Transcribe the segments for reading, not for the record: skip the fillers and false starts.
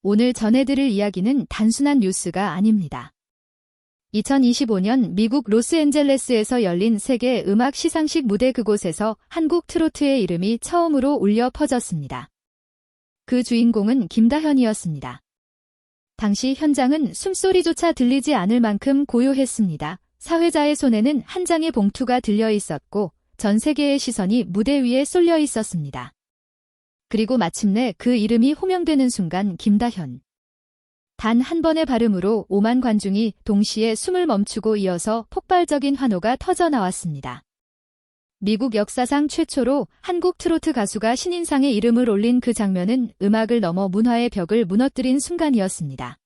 오늘 전해드릴 이야기는 단순한 뉴스가 아닙니다. 2025년 미국 로스앤젤레스에서 열린 세계 음악 시상식 무대 그곳에서 한국 트로트의 이름이 처음으로 울려 퍼졌습니다. 그 주인공은 김다현이었습니다. 당시 현장은 숨소리조차 들리지 않을 만큼 고요했습니다. 사회자의 손에는 한 장의 봉투가 들려 있었고 전 세계의 시선이 무대 위에 쏠려 있었습니다. 그리고 마침내 그 이름이 호명되는 순간 김다현. 단 한 번의 발음으로 5만 관중이 동시에 숨을 멈추고 이어서 폭발적인 환호가 터져 나왔습니다. 미국 역사상 최초로 한국 트로트 가수가 신인상의 이름을 올린 그 장면은 음악을 넘어 문화의 벽을 무너뜨린 순간이었습니다.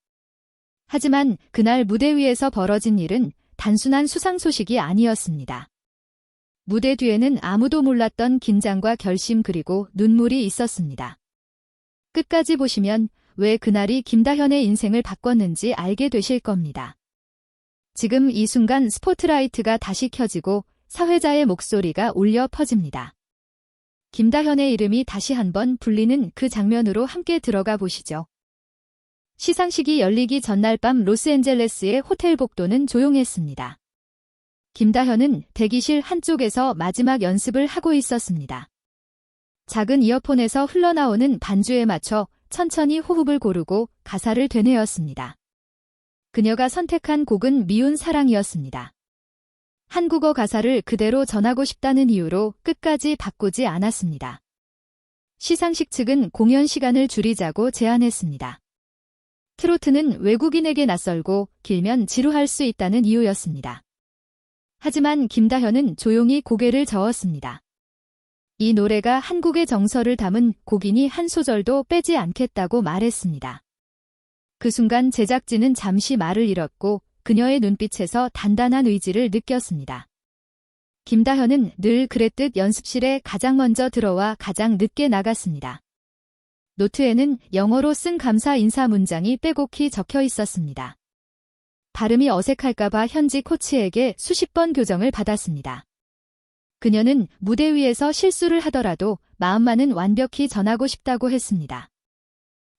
하지만 그날 무대 위에서 벌어진 일은 단순한 수상 소식이 아니었습니다. 무대 뒤에는 아무도 몰랐던 긴장과 결심 그리고 눈물이 있었습니다. 끝까지 보시면 왜 그날이 김다현의 인생을 바꿨는지 알게 되실 겁니다. 지금 이 순간 스포트라이트가 다시 켜지고 사회자의 목소리가 울려 퍼집니다. 김다현의 이름이 다시 한번 불리는 그 장면으로 함께 들어가 보시죠. 시상식이 열리기 전날 밤 로스앤젤레스의 호텔 복도는 조용했습니다. 김다현은 대기실 한쪽에서 마지막 연습을 하고 있었습니다. 작은 이어폰에서 흘러나오는 반주에 맞춰 천천히 호흡을 고르고 가사를 되뇌었습니다. 그녀가 선택한 곡은 미운 사랑이었습니다. 한국어 가사를 그대로 전하고 싶다는 이유로 끝까지 바꾸지 않았습니다. 시상식 측은 공연 시간을 줄이자고 제안했습니다. 트로트는 외국인에게 낯설고 길면 지루할 수 있다는 이유였습니다. 하지만 김다현은 조용히 고개를 저었습니다. 이 노래가 한국의 정서를 담은 곡이니 한 소절도 빼지 않겠다고 말했습니다. 그 순간 제작진은 잠시 말을 잃었고 그녀의 눈빛에서 단단한 의지를 느꼈습니다. 김다현은 늘 그랬듯 연습실에 가장 먼저 들어와 가장 늦게 나갔습니다. 노트에는 영어로 쓴 감사 인사 문장이 빼곡히 적혀 있었습니다. 발음이 어색할까봐 현지 코치에게 수십 번 교정을 받았습니다. 그녀는 무대 위에서 실수를 하더라도 마음만은 완벽히 전하고 싶다고 했습니다.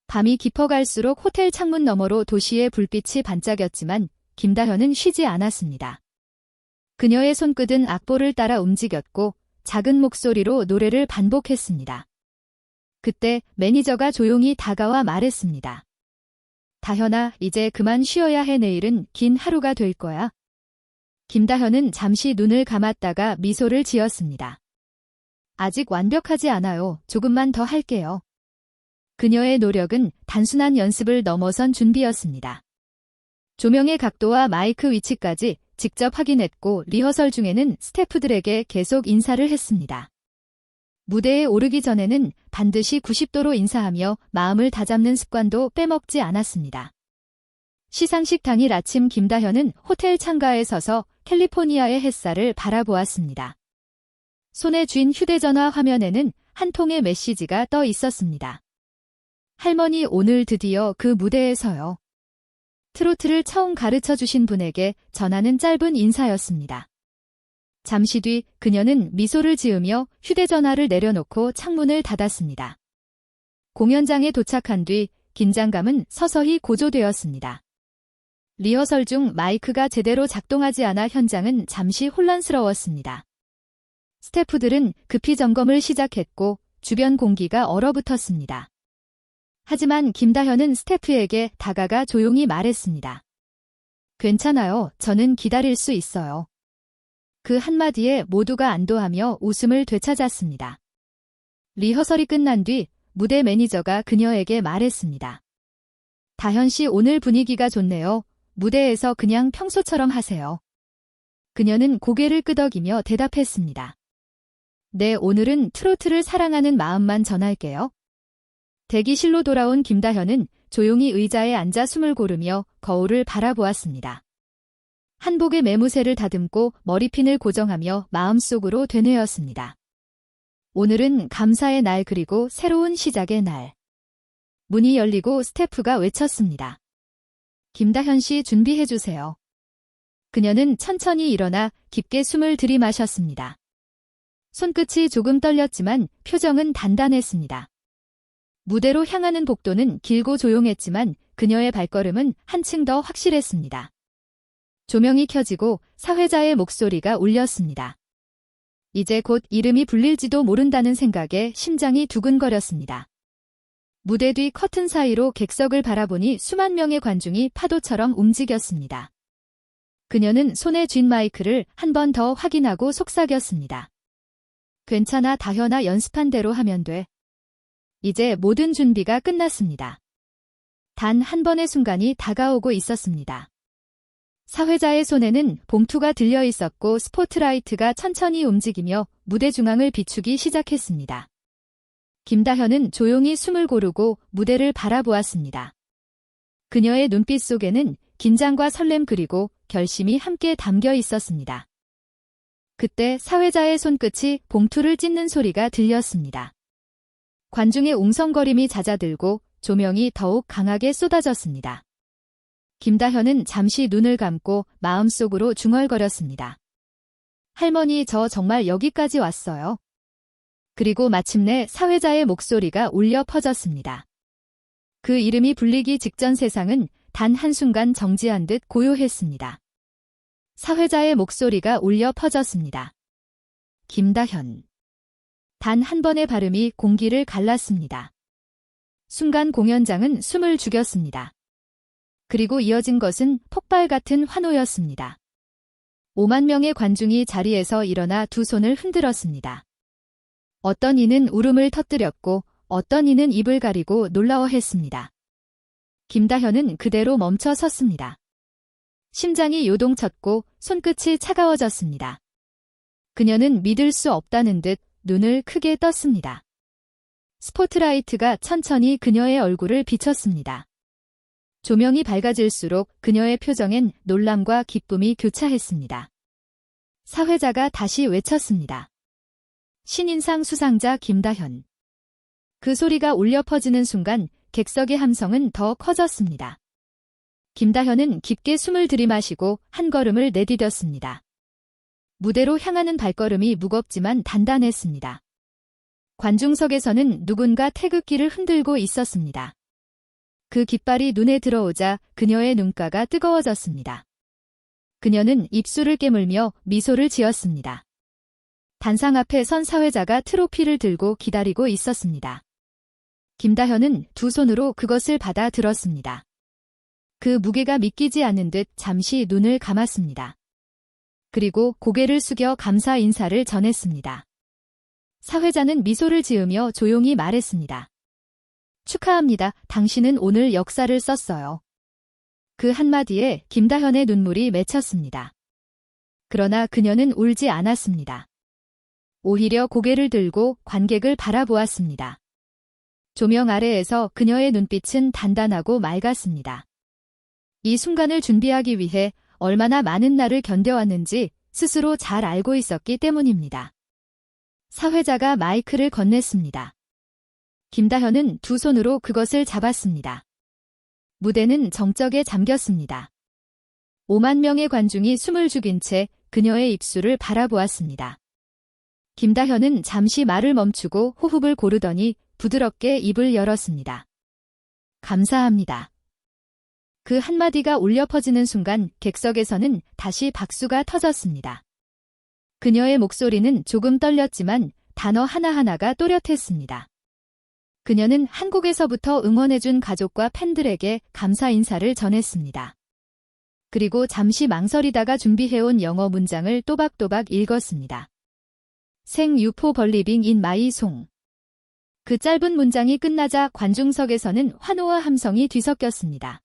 밤이 깊어갈수록 호텔 창문 너머로 도시의 불빛이 반짝였지만 김다현은 쉬지 않았습니다. 그녀의 손끝은 악보를 따라 움직였고 작은 목소리로 노래를 반복했습니다. 그때 매니저가 조용히 다가와 말했습니다. 다현아, 이제 그만 쉬어야 해. 내일은 긴 하루가 될 거야. 김다현은 잠시 눈을 감았다가 미소를 지었습니다. 아직 완벽하지 않아요. 조금만 더 할게요. 그녀의 노력은 단순한 연습을 넘어선 준비였습니다. 조명의 각도와 마이크 위치까지 직접 확인했고 리허설 중에는 스태프들에게 계속 인사를 했습니다. 무대에 오르기 전에는 반드시 90도로 인사하며 마음을 다잡는 습관도 빼먹지 않았습니다. 시상식 당일 아침 김다현은 호텔 창가에 서서 캘리포니아의 햇살을 바라보았습니다. 손에 쥔 휴대전화 화면에는 한 통의 메시지가 떠 있었습니다. 할머니, 오늘 드디어 그 무대에서요. 트로트를 처음 가르쳐주신 분에게 전하는 짧은 인사였습니다. 잠시 뒤 그녀는 미소를 지으며 휴대전화를 내려놓고 창문을 닫았습니다. 공연장에 도착한 뒤 긴장감은 서서히 고조되었습니다. 리허설 중 마이크가 제대로 작동하지 않아 현장은 잠시 혼란스러웠습니다. 스태프들은 급히 점검을 시작했고 주변 공기가 얼어붙었습니다. 하지만 김다현은 스태프에게 다가가 조용히 말했습니다. 괜찮아요. 저는 기다릴 수 있어요. 그 한마디에 모두가 안도하며 웃음을 되찾았습니다. 리허설이 끝난 뒤 무대 매니저가 그녀에게 말했습니다. 다현 씨, 오늘 분위기가 좋네요. 무대에서 그냥 평소처럼 하세요. 그녀는 고개를 끄덕이며 대답했습니다. 네, 오늘은 트로트를 사랑하는 마음만 전할게요. 대기실로 돌아온 김다현은 조용히 의자에 앉아 숨을 고르며 거울을 바라보았습니다. 한복의 매무새를 다듬고 머리핀을 고정하며 마음속으로 되뇌었습니다. 오늘은 감사의 날 그리고 새로운 시작의 날. 문이 열리고 스태프가 외쳤습니다. 김다현 씨, 준비해주세요. 그녀는 천천히 일어나 깊게 숨을 들이마셨습니다. 손끝이 조금 떨렸지만 표정은 단단했습니다. 무대로 향하는 복도는 길고 조용했지만 그녀의 발걸음은 한층 더 확실했습니다. 조명이 켜지고 사회자의 목소리가 울렸습니다. 이제 곧 이름이 불릴지도 모른다는 생각에 심장이 두근거렸습니다. 무대 뒤 커튼 사이로 객석을 바라보니 수만 명의 관중이 파도처럼 움직였습니다. 그녀는 손에 쥔 마이크를 한 번 더 확인하고 속삭였습니다. 괜찮아, 다현아, 연습한 대로 하면 돼. 이제 모든 준비가 끝났습니다. 단 한 번의 순간이 다가오고 있었습니다. 사회자의 손에는 봉투가 들려 있었고 스포트라이트가 천천히 움직이며 무대 중앙을 비추기 시작했습니다. 김다현은 조용히 숨을 고르고 무대를 바라보았습니다. 그녀의 눈빛 속에는 긴장과 설렘 그리고 결심이 함께 담겨 있었습니다. 그때 사회자의 손끝이 봉투를 찢는 소리가 들렸습니다. 관중의 웅성거림이 잦아들고 조명이 더욱 강하게 쏟아졌습니다. 김다현은 잠시 눈을 감고 마음속으로 중얼거렸습니다. 할머니, 저 정말 여기까지 왔어요. 그리고 마침내 사회자의 목소리가 울려 퍼졌습니다. 그 이름이 불리기 직전 세상은 단 한순간 정지한 듯 고요했습니다. 사회자의 목소리가 울려 퍼졌습니다. 김다현. 단 한 번의 발음이 공기를 갈랐습니다. 순간 공연장은 숨을 죽였습니다. 그리고 이어진 것은 폭발 같은 환호였습니다. 5만 명의 관중이 자리에서 일어나 두 손을 흔들었습니다. 어떤 이는 울음을 터뜨렸고 어떤 이는 입을 가리고 놀라워했습니다. 김다현은 그대로 멈춰 섰습니다. 심장이 요동쳤고 손끝이 차가워졌습니다. 그녀는 믿을 수 없다는 듯 눈을 크게 떴습니다. 스포트라이트가 천천히 그녀의 얼굴을 비췄습니다. 조명이 밝아질수록 그녀의 표정엔 놀람과 기쁨이 교차했습니다. 사회자가 다시 외쳤습니다. 신인상 수상자 김다현. 그 소리가 울려 퍼지는 순간 객석의 함성은 더 커졌습니다. 김다현은 깊게 숨을 들이마시고 한 걸음을 내디뎠습니다. 무대로 향하는 발걸음이 무겁지만 단단했습니다. 관중석에서는 누군가 태극기를 흔들고 있었습니다. 그 깃발이 눈에 들어오자 그녀의 눈가가 뜨거워졌습니다. 그녀는 입술을 깨물며 미소를 지었습니다. 단상 앞에 선 사회자가 트로피를 들고 기다리고 있었습니다. 김다현은 두 손으로 그것을 받아 들었습니다. 그 무게가 믿기지 않는 듯 잠시 눈을 감았습니다. 그리고 고개를 숙여 감사 인사를 전했습니다. 사회자는 미소를 지으며 조용히 말했습니다. 축하합니다. 당신은 오늘 역사를 썼어요. 그 한마디에 김다현의 눈물이 맺혔습니다. 그러나 그녀는 울지 않았습니다. 오히려 고개를 들고 관객을 바라보았습니다. 조명 아래에서 그녀의 눈빛은 단단하고 맑았습니다. 이 순간을 준비하기 위해 얼마나 많은 날을 견뎌왔는지 스스로 잘 알고 있었기 때문입니다. 사회자가 마이크를 건넸습니다. 김다현은 두 손으로 그것을 잡았습니다. 무대는 정적에 잠겼습니다. 5만 명의 관중이 숨을 죽인 채 그녀의 입술을 바라보았습니다. 김다현은 잠시 말을 멈추고 호흡을 고르더니 부드럽게 입을 열었습니다. 감사합니다. 그 한마디가 울려 퍼지는 순간 객석에서는 다시 박수가 터졌습니다. 그녀의 목소리는 조금 떨렸지만 단어 하나하나가 또렷했습니다. 그녀는 한국에서부터 응원해준 가족과 팬들에게 감사 인사를 전했습니다. 그리고 잠시 망설이다가 준비해온 영어 문장을 또박또박 읽었습니다. Thank you for believing in my song. 그 짧은 문장이 끝나자 관중석에서는 환호와 함성이 뒤섞였습니다.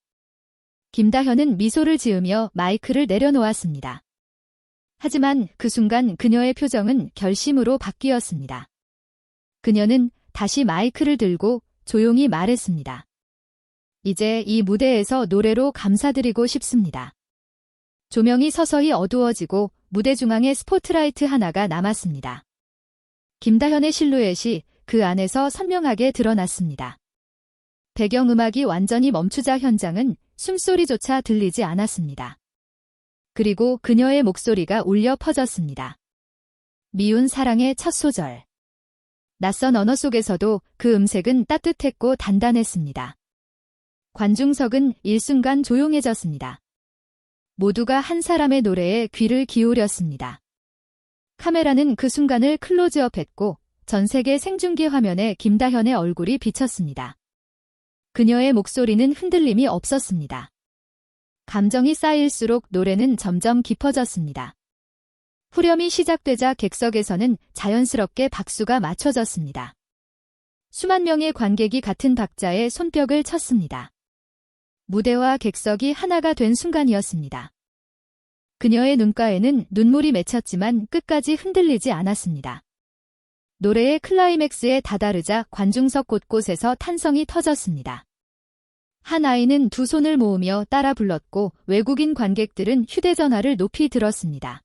김다현은 미소를 지으며 마이크를 내려놓았습니다. 하지만 그 순간 그녀의 표정은 결심으로 바뀌었습니다. 그녀는 다시 마이크를 들고 조용히 말했습니다. 이제 이 무대에서 노래로 감사드리고 싶습니다. 조명이 서서히 어두워지고 무대 중앙에 스포트라이트 하나가 남았습니다. 김다현의 실루엣이 그 안에서 선명하게 드러났습니다. 배경음악이 완전히 멈추자 현장은 숨소리조차 들리지 않았습니다. 그리고 그녀의 목소리가 울려 퍼졌습니다. 미운 사랑의 첫 소절. 낯선 언어 속에서도 그 음색은 따뜻했고 단단했습니다. 관중석은 일순간 조용해졌습니다. 모두가 한 사람의 노래에 귀를 기울였습니다. 카메라는 그 순간을 클로즈업했고 전 세계 생중계 화면에 김다현의 얼굴이 비쳤습니다. 그녀의 목소리는 흔들림이 없었습니다. 감정이 쌓일수록 노래는 점점 깊어졌습니다. 후렴이 시작되자 객석에서는 자연스럽게 박수가 맞춰졌습니다. 수만 명의 관객이 같은 박자에 손뼉을 쳤습니다. 무대와 객석이 하나가 된 순간이었습니다. 그녀의 눈가에는 눈물이 맺혔지만 끝까지 흔들리지 않았습니다. 노래의 클라이맥스에 다다르자 관중석 곳곳에서 탄성이 터졌습니다. 한 아이는 두 손을 모으며 따라 불렀고 외국인 관객들은 휴대전화를 높이 들었습니다.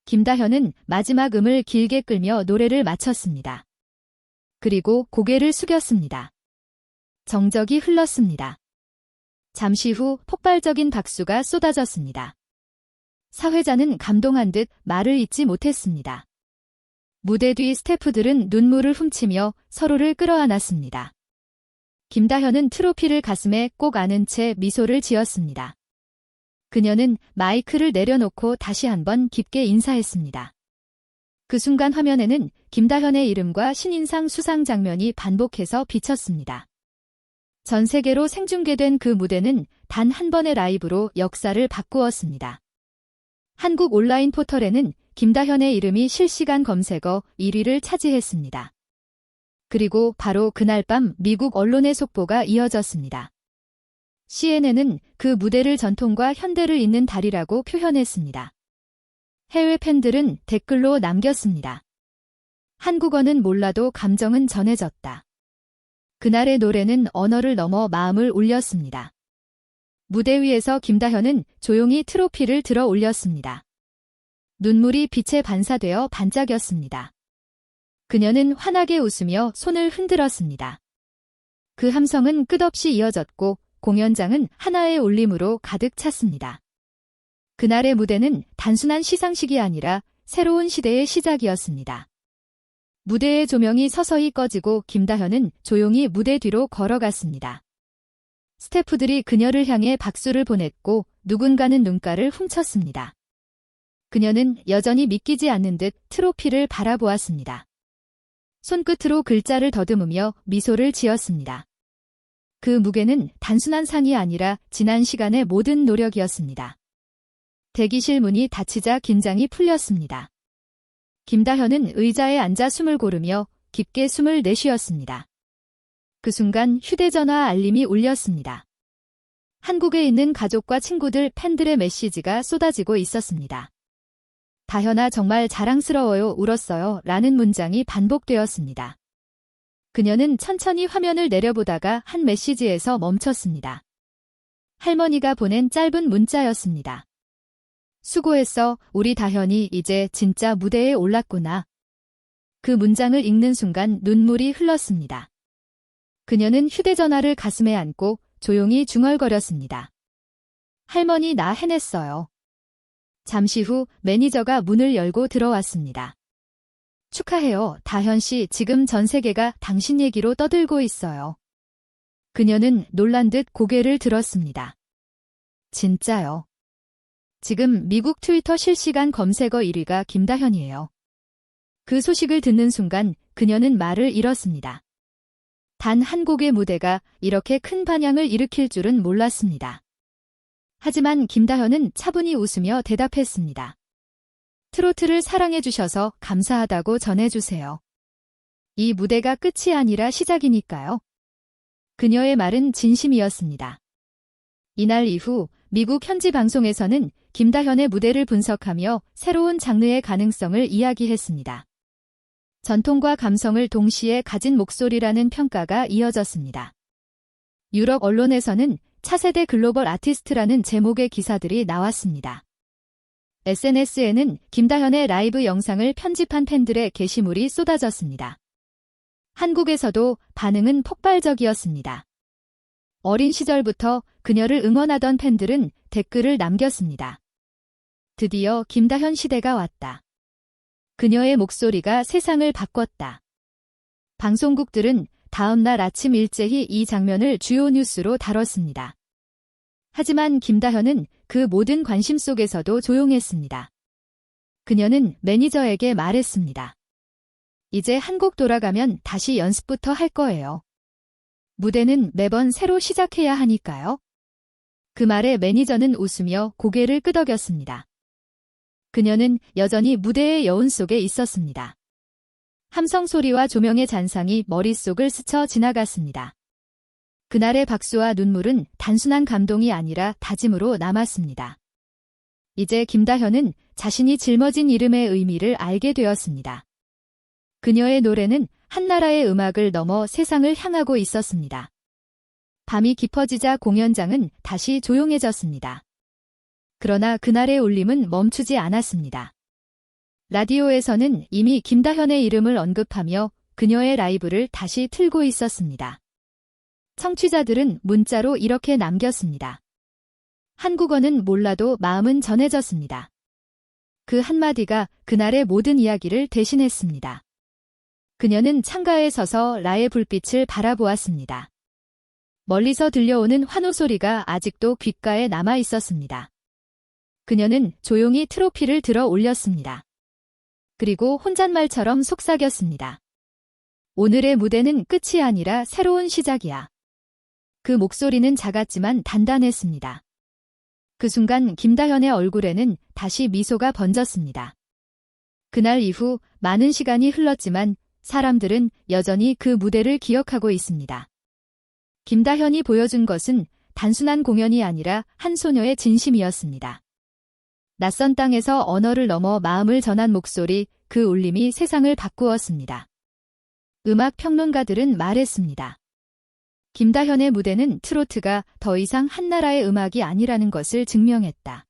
김다현은 마지막 음을 길게 끌며 노래를 마쳤습니다. 그리고 고개를 숙였습니다. 정적이 흘렀습니다. 잠시 후 폭발적인 박수가 쏟아졌습니다. 사회자는 감동한 듯 말을 잇지 못했습니다. 무대 뒤 스태프들은 눈물을 훔치며 서로를 끌어안았습니다. 김다현은 트로피를 가슴에 꼭 안은 채 미소를 지었습니다. 그녀는 마이크를 내려놓고 다시 한번 깊게 인사했습니다. 그 순간 화면에는 김다현의 이름과 신인상 수상 장면이 반복해서 비쳤습니다. 전 세계로 생중계된 그 무대는 단 한 번의 라이브로 역사를 바꾸었습니다. 한국 온라인 포털에는 김다현의 이름이 실시간 검색어 1위를 차지했습니다. 그리고 바로 그날 밤 미국 언론의 속보가 이어졌습니다. CNN은 그 무대를 전통과 현대를 잇는 달이라고 표현했습니다. 해외 팬들은 댓글로 남겼습니다. 한국어는 몰라도 감정은 전해졌다. 그날의 노래는 언어를 넘어 마음을 울렸습니다. 무대 위에서 김다현은 조용히 트로피를 들어 올렸습니다. 눈물이 빛에 반사되어 반짝였습니다. 그녀는 환하게 웃으며 손을 흔들었습니다. 그 함성은 끝없이 이어졌고 공연장은 하나의 울림으로 가득 찼습니다. 그날의 무대는 단순한 시상식이 아니라 새로운 시대의 시작이었습니다. 무대의 조명이 서서히 꺼지고 김다현은 조용히 무대 뒤로 걸어갔습니다. 스태프들이 그녀를 향해 박수를 보냈고 누군가는 눈가를 훔쳤습니다. 그녀는 여전히 믿기지 않는 듯 트로피를 바라보았습니다. 손끝으로 글자를 더듬으며 미소를 지었습니다. 그 무게는 단순한 상이 아니라 지난 시간의 모든 노력이었습니다. 대기실 문이 닫히자 긴장이 풀렸습니다. 김다현은 의자에 앉아 숨을 고르며 깊게 숨을 내쉬었습니다. 그 순간 휴대전화 알림이 울렸습니다. 한국에 있는 가족과 친구들, 팬들의 메시지가 쏟아지고 있었습니다. 다현아 정말 자랑스러워요, 울었어요 라는 문장이 반복되었습니다. 그녀는 천천히 화면을 내려보다가 한 메시지에서 멈췄습니다. 할머니가 보낸 짧은 문자였습니다. 수고했어, 우리 다현이 이제 진짜 무대에 올랐구나. 그 문장을 읽는 순간 눈물이 흘렀습니다. 그녀는 휴대전화를 가슴에 안고 조용히 중얼거렸습니다. 할머니 나 해냈어요. 잠시 후 매니저가 문을 열고 들어왔습니다. 축하해요, 다현 씨. 지금 전 세계가 당신 얘기로 떠들고 있어요. 그녀는 놀란 듯 고개를 들었습니다. 진짜요? 지금 미국 트위터 실시간 검색어 1위가 김다현이에요. 그 소식을 듣는 순간 그녀는 말을 잃었습니다. 단 한 곡의 무대가 이렇게 큰 반향을 일으킬 줄은 몰랐습니다. 하지만 김다현은 차분히 웃으며 대답했습니다. 트로트를 사랑해주셔서 감사하다고 전해주세요. 이 무대가 끝이 아니라 시작이니까요. 그녀의 말은 진심이었습니다. 이날 이후 미국 현지 방송에서는 김다현의 무대를 분석하며 새로운 장르의 가능성을 이야기했습니다. 전통과 감성을 동시에 가진 목소리라는 평가가 이어졌습니다. 유럽 언론에서는 차세대 글로벌 아티스트라는 제목의 기사들이 나왔습니다. SNS에는 김다현의 라이브 영상을 편집한 팬들의 게시물이 쏟아졌습니다. 한국에서도 반응은 폭발적이었습니다. 어린 시절부터 그녀를 응원하던 팬들은 댓글을 남겼습니다. 드디어 김다현 시대가 왔다. 그녀의 목소리가 세상을 바꿨다. 방송국들은 다음 날 아침 일제히 이 장면을 주요 뉴스로 다뤘습니다. 하지만 김다현은 그 모든 관심 속에서도 조용했습니다. 그녀는 매니저에게 말했습니다. 이제 한국 돌아가면 다시 연습부터 할 거예요. 무대는 매번 새로 시작해야 하니까요. 그 말에 매니저는 웃으며 고개를 끄덕였습니다. 그녀는 여전히 무대의 여운 속에 있었습니다. 함성 소리와 조명의 잔상이 머릿속을 스쳐 지나갔습니다. 그날의 박수와 눈물은 단순한 감동이 아니라 다짐으로 남았습니다. 이제 김다현은 자신이 짊어진 이름의 의미를 알게 되었습니다. 그녀의 노래는 한나라의 음악을 넘어 세상을 향하고 있었습니다. 밤이 깊어지자 공연장은 다시 조용해졌습니다. 그러나 그날의 울림은 멈추지 않았습니다. 라디오에서는 이미 김다현의 이름을 언급하며 그녀의 라이브를 다시 틀고 있었습니다. 청취자들은 문자로 이렇게 남겼습니다. 한국어는 몰라도 마음은 전해졌습니다. 그 한마디가 그날의 모든 이야기를 대신했습니다. 그녀는 창가에 서서 라의 불빛을 바라보았습니다. 멀리서 들려오는 환호 소리가 아직도 귓가에 남아 있었습니다. 그녀는 조용히 트로피를 들어 올렸습니다. 그리고 혼잣말처럼 속삭였습니다. 오늘의 무대는 끝이 아니라 새로운 시작이야. 그 목소리는 작았지만 단단했습니다. 그 순간 김다현의 얼굴에는 다시 미소가 번졌습니다. 그날 이후 많은 시간이 흘렀지만 사람들은 여전히 그 무대를 기억하고 있습니다. 김다현이 보여준 것은 단순한 공연이 아니라 한 소녀의 진심이었습니다. 낯선 땅에서 언어를 넘어 마음을 전한 목소리, 그 울림이 세상을 바꾸었습니다. 음악 평론가들은 말했습니다. 김다현의 무대는 트로트가 더 이상 한나라의 음악이 아니라는 것을 증명했다.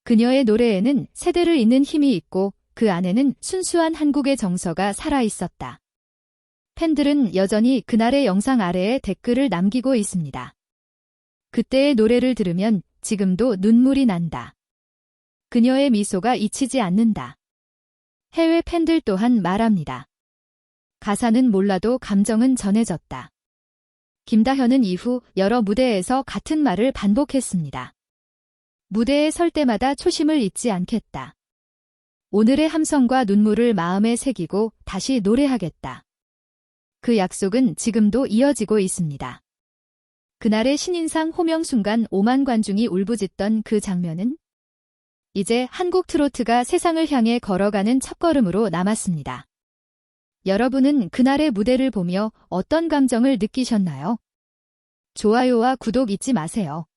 그녀의 노래에는 세대를 잇는 힘이 있고 그 안에는 순수한 한국의 정서가 살아있었다. 팬들은 여전히 그날의 영상 아래에 댓글을 남기고 있습니다. 그때의 노래를 들으면 지금도 눈물이 난다. 그녀의 미소가 잊히지 않는다. 해외 팬들 또한 말합니다. 가사는 몰라도 감정은 전해졌다. 김다현은 이후 여러 무대에서 같은 말을 반복했습니다. 무대에 설 때마다 초심을 잊지 않겠다. 오늘의 함성과 눈물을 마음에 새기고 다시 노래하겠다. 그 약속은 지금도 이어지고 있습니다. 그날의 신인상 호명 순간 5만 관중이 울부짖던 그 장면은 이제 한국 트로트가 세상을 향해 걸어가는 첫걸음으로 남았습니다. 여러분은 그날의 무대를 보며 어떤 감정을 느끼셨나요? 좋아요와 구독 잊지 마세요.